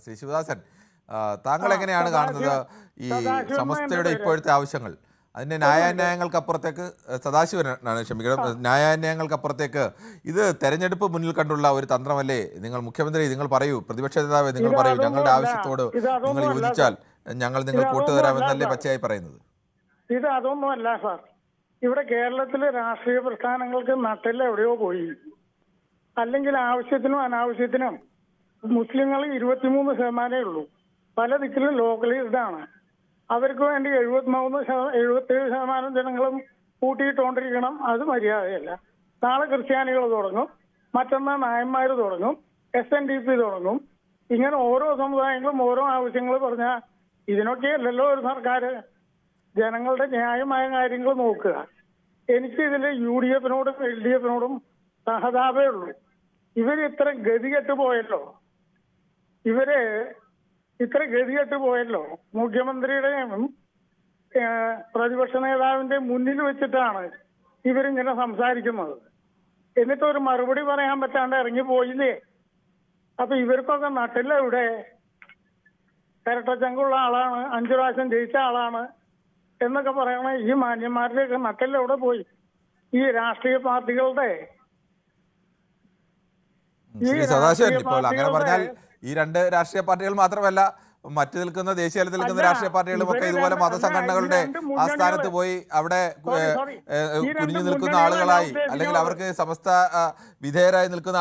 ശ്രീ ശിവദാസൻ, താങ്കൾ എങ്ങനെയാണ് കാണുന്നത് ഈ സമസ്തയുടെ ഇപ്പോഴത്തെ ആവശ്യങ്ങൾ? അതിൻ്റെ ന്യായാന്യായങ്ങൾക്കപ്പുറത്തേക്ക് സദാശിവനാണ്, ക്ഷമിക്കണം, ന്യായാന്യായങ്ങൾക്കപ്പുറത്തേക്ക് ഇത് തെരഞ്ഞെടുപ്പ് മുന്നിൽ കണ്ടുള്ള ഒരു തന്ത്രമല്ലേ? നിങ്ങൾ മുഖ്യമന്ത്രി, നിങ്ങൾ പറയൂ, പ്രതിപക്ഷ നേതാവ് നിങ്ങൾ പറയൂ, ഞങ്ങളുടെ ആവശ്യത്തോട് നിങ്ങൾ യോജിച്ചാൽ ഞങ്ങൾ നിങ്ങൾ കൂട്ടുതരാമെന്നല്ലേ പച്ചയായി പറയുന്നത്? ഇത് അതൊന്നുമല്ല സാർ. ഇവിടെ കേരളത്തിലെ രാഷ്ട്രീയ പ്രസ്ഥാനങ്ങൾക്ക് നട്ടെല്ലാം എവിടെയോ പോയി. അല്ലെങ്കിൽ ആവശ്യത്തിനും അനാവശ്യത്തിനും മുസ്ലിങ്ങൾ 23% ഉള്ളൂ. പല ദിക്കിലും ലോക്കലൈസ്ഡാണ്. അവർക്ക് വേണ്ടി 77% ജനങ്ങളും കൂട്ടിയിട്ടുകൊണ്ടിരിക്കണം. അത് മര്യാദയല്ല. നാളെ ക്രിസ്ത്യാനികൾ തുടങ്ങും, മറ്റന്നാൾ നായന്മാർ തുടങ്ങും, SNDP തുടങ്ങും. ഇങ്ങനെ ഓരോ സമുദായങ്ങളും ഓരോ ആവശ്യങ്ങൾ പറഞ്ഞാൽ ഇതിനൊക്കെയല്ലല്ലോ ഒരു സർക്കാർ. ജനങ്ങളുടെ ന്യായമായ കാര്യങ്ങൾ നോക്കുക. എനിക്ക് ഇതിൽ UDF-നോടും LDF-നോടും സഹതാപേ ഉള്ളൂ. ഇവർ ഇത്ര ഗതികെട്ട് പോയല്ലോ. മുഖ്യമന്ത്രിയുടെയും പ്രതിപക്ഷ നേതാവിന്റെ മുന്നിൽ വെച്ചിട്ടാണ് ഇവരിങ്ങനെ സംസാരിക്കുന്നത്. എന്നിട്ട് ഒരു മറുപടി പറയാൻ പറ്റാണ്ട് ഇറങ്ങി പോയില്ലേ? അപ്പൊ ഇവർക്കൊക്കെ നട്ടില്ല. ഇവിടെ ഇരട്ടച്ചങ്കുള്ള ആളാണ്, 5 പ്രാവശ്യം ജയിച്ച ആളാണ് എന്നൊക്കെ പറയണ ഈ മാന്യന്മാരുടെയൊക്കെ നട്ടില്ല എവിടെ പോയി? ഈ രാഷ്ട്രീയ പാർട്ടികളുടെ സദാശിവൻ, ഇപ്പോൾ അങ്ങനെ പറഞ്ഞാൽ ഈ രണ്ട് രാഷ്ട്രീയ പാർട്ടികൾ മാത്രമല്ല, മറ്റു നിൽക്കുന്ന ദേശീയ തലത്തിൽ നിൽക്കുന്ന രാഷ്ട്രീയ പാർട്ടികളും ഒക്കെ ഇതുപോലെ മതസംഘടനകളുടെ ആസ്ഥാനത്ത് പോയി അവിടെ കുനിഞ്ഞു നിൽക്കുന്ന ആളുകളായി, അല്ലെങ്കിൽ അവർക്ക് സമസ്ത വിധേയരായി നിൽക്കുന്ന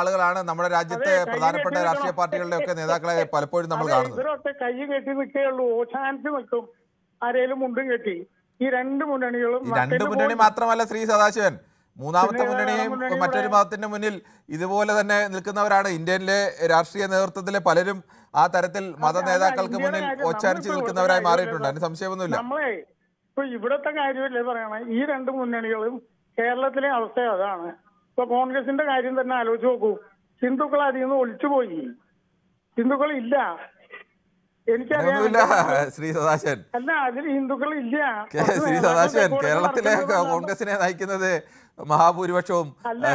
ആളുകളാണ് നമ്മുടെ രാജ്യത്തെ പ്രധാനപ്പെട്ട രാഷ്ട്രീയ പാർട്ടികളുടെ ഒക്കെ നേതാക്കളെ പലപ്പോഴും നമ്മൾ കാണുന്നത്. ഇവരൊക്കെ കൈ കെട്ടി നിൽക്കുകയുള്ളൂ, ചാൻസ് നിൽക്കും, ആരേലും മുണ്ടും കെട്ടി. ഈ രണ്ട് മുന്നണി മാത്രമല്ല ശ്രീ സദാശിവൻ, മൂന്നാമത്തെ മുന്നണിയും മറ്റൊരു മതത്തിന്റെ മുന്നിൽ ഇതുപോലെ തന്നെ നിൽക്കുന്നവരാണ്. ഇന്ത്യയിലെ രാഷ്ട്രീയ നേതൃത്വത്തിലെ പലരും ആ തരത്തിൽ മത നേതാക്കൾക്ക് മുന്നിൽ ഓച്ചാനിച്ച് നിൽക്കുന്നവരായി മാറിയിട്ടുണ്ട്. അതിന് സംശയമൊന്നുമില്ല. നമ്മളെ ഇപ്പൊ ഇവിടത്തെ കാര്യമല്ലേ പറയണേ? ഈ രണ്ട് മുന്നണികളും കേരളത്തിലെ അവസ്ഥ അതാണ്. ഇപ്പൊ കോൺഗ്രസിന്റെ കാര്യം തന്നെ ആലോചിച്ച് നോക്കൂ. ഹിന്ദുക്കൾ അതിൽ നിന്ന് ഒളിച്ചുപോയി. ഹിന്ദുക്കൾ ഇല്ല. എനിക്കറിയാമില്ല ശ്രീ സദാശിവൻ. അല്ല, അതിൽ ഹിന്ദുക്കൾ ഇല്ല. ശ്രീ സദാശിവൻ, കേരളത്തിലെ കോൺഗ്രസിനെ നയിക്കുന്നത് മഹാഭൂരിപക്ഷവും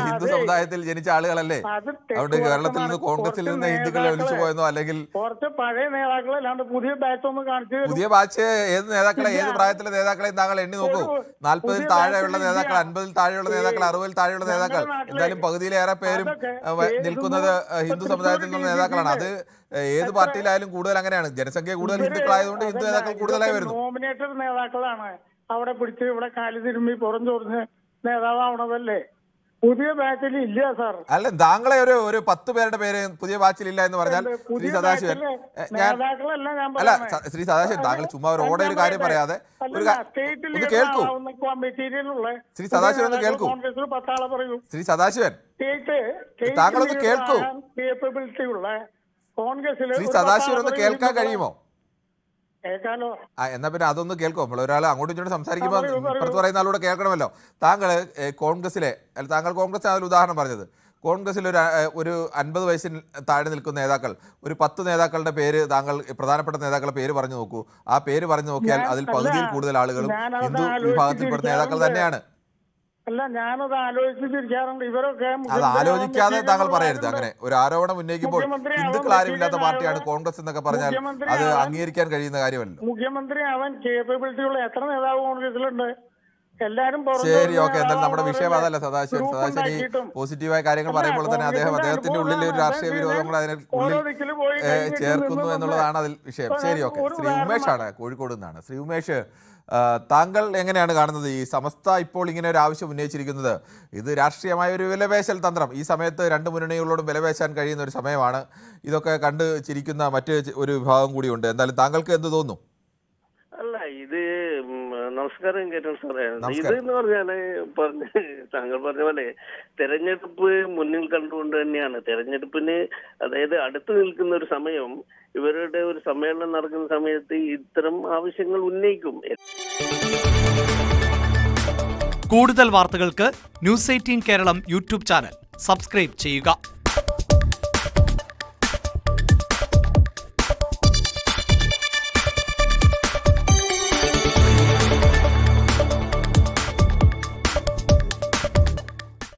ഹിന്ദു സമുദായത്തിൽ ജനിച്ച ആളുകളല്ലേ? അതുകൊണ്ട് കേരളത്തിൽ നിന്ന് കോൺഗ്രസിൽ നിന്ന് ഹിന്ദുക്കളെ ഒലിച്ചു പോയെന്നോ അല്ലെങ്കിൽ കുറച്ച് പഴയ നേതാക്കളല്ലാണ്ട് പുതിയ ബാച്ച് ഒന്നും കാണിച്ചു. പുതിയ ബാച്ച് ഏത് നേതാക്കളെ, ഏത് പ്രായത്തിലെ നേതാക്കളെയും താങ്കൾ എണ്ണി നോക്കൂ. 40-ൽ താഴെയുള്ള നേതാക്കൾ, 50-ൽ താഴെയുള്ള നേതാക്കൾ, 60-ൽ താഴെയുള്ള നേതാക്കൾ, എന്തായാലും പകുതിയിലേറെ പേരും നിൽക്കുന്നത് ഹിന്ദു സമുദായത്തിൽ നിന്നുള്ള നേതാക്കളാണ്. അത് ഏത് പാർട്ടിയിലായാലും കൂടുതൽ അങ്ങനെയാണ്. ജനസംഖ്യ കൂടുതൽ ഹിന്ദുക്കളായതുകൊണ്ട് ഹിന്ദു നേതാക്കൾ കൂടുതലായി വരുന്നു. നോമിനേറ്റഡ് നേതാക്കളാണ് അവിടെ പിടിച്ച് ഇവിടെ കാലി തിരുമ്പി പുറം ചോർന്ന് നേതാവാവണതല്ലേ. പുതിയ ബാച്ചിൽ ഇല്ല സാർ. അല്ല, താങ്കളെ ഒരു 10 പേരുടെ പേര് പുതിയ ബാച്ചിൽ ഇല്ല എന്ന് പറഞ്ഞാൽ ശ്രീ സദാശിവൻ, അല്ല ശ്രീ സദാശിവൻ, താങ്കൾ ചുമ്മാ ഒരു ഓടെ ഒരു കാര്യം പറയാതെ ഒന്ന് കേൾക്കൂ. ശ്രീ സദാശിവൻ ഒന്ന് കേൾക്കൂ. ശ്രീ സദാശിവൻ, താങ്കളൊന്ന് കേൾക്കൂ. ശ്രീ സദാശിവൻ ഒന്ന് കേൾക്കാൻ കഴിയുമോ? എന്നാ പിന്നെ അതൊന്ന് കേൾക്കോ. നമ്മൾ ഒരാൾ അങ്ങോട്ടും ഇങ്ങോട്ടും സംസാരിക്കുമ്പോൾ ഇപ്പുറത്ത് പറയുന്ന ആളൂടെ കേൾക്കണമല്ലോ. താങ്കൾ താങ്കൾ കോൺഗ്രസ് അതിൽ ഉദാഹരണം പറഞ്ഞത്, കോൺഗ്രസിൽ ഒരു 50 വയസ്സിന് താഴെ നിൽക്കുന്ന നേതാക്കൾ, ഒരു 10 നേതാക്കളുടെ പേര് താങ്കൾ, പ്രധാനപ്പെട്ട നേതാക്കളുടെ പേര് പറഞ്ഞു നോക്കൂ. ആ പേര് പറഞ്ഞു നോക്കിയാൽ അതിൽ പകുതിയിൽ കൂടുതൽ ആളുകളും ഹിന്ദു വിഭാഗത്തിൽപ്പെടുന്ന നേതാക്കൾ തന്നെയാണ്. അല്ല, ഞാനത് ആലോചിച്ചിരിക്കാറുണ്ട്. ഇവരൊക്കെ അത് ആലോചിക്കാതെ താങ്കൾ പറയരുത്. അങ്ങനെ ഒരു ആരോപണം ഉന്നയിക്കുമ്പോൾ ഹിന്ദുക്കൾ ആരുമില്ലാത്ത പാർട്ടിയാണ് കോൺഗ്രസ് എന്നൊക്കെ പറഞ്ഞാൽ അത് അംഗീകരിക്കാൻ കഴിയുന്ന കാര്യമല്ല. മുഖ്യമന്ത്രി അവൻ കേപ്പബിലിറ്റി ഉള്ള എത്ര നേതാവ് കോൺഗ്രസിലുണ്ട്? എല്ലാരും ശരി, ഓക്കെ. എന്നാലും നമ്മുടെ വിഷയം അതല്ല സദാശിവൻ. സദാശിവൻ ഈ പോസിറ്റീവായ കാര്യങ്ങൾ പറയുമ്പോൾ തന്നെ അദ്ദേഹത്തിന്റെ ഉള്ളിൽ ഒരു രാഷ്ട്രീയ വിരോധങ്ങൾ അതിനെ ഉള്ളിൽ ചേർക്കുന്നു എന്നുള്ളതാണ് അതിൽ വിഷയം. ശരി, ഓക്കെ. ശ്രീ ഉമേഷാണ്, കോഴിക്കോട് നിന്നാണ്. ശ്രീ ഉമേഷ്, താങ്കൾ എങ്ങനെയാണ് കാണുന്നത് ഈ സമസ്ത ഇപ്പോൾ ഇങ്ങനെ ഒരു ആവശ്യം ഉന്നയിച്ചിരിക്കുന്നത്? ഇത് രാഷ്ട്രീയമായ ഒരു വിലപേശൽ തന്ത്രം. ഈ സമയത്ത് രണ്ട് മുന്നണികളോടും വിലപേശാൻ കഴിയുന്ന ഒരു സമയമാണ്. ഇതൊക്കെ കണ്ട് ചിരിക്കുന്ന മറ്റ് ഒരു വിഭാഗം കൂടിയുണ്ട്. എന്തായാലും താങ്കൾക്ക് എന്ത് തോന്നുന്നു? അല്ല, ഇത് നമസ്കാരം കേട്ടോ സാറേ. ഇതെന്ന് പറഞ്ഞാല് താങ്കൾ പറഞ്ഞ പോലെ തെരഞ്ഞെടുപ്പ് മുന്നിൽ കണ്ടുകൊണ്ട് തന്നെയാണ് തെരഞ്ഞെടുപ്പിന്, അതായത് അടുത്ത് നിൽക്കുന്ന ഒരു സമയം, ഇവരുടെ ഒരു സമ്മേളനം നടക്കുന്ന സമയത്ത് ഇത്തരം ആവശ്യങ്ങൾ ഉന്നയിക്കും. കൂടുതൽ വാർത്തകൾക്ക് News 18 Keralam YouTube channel subscribe ചെയ്യുക.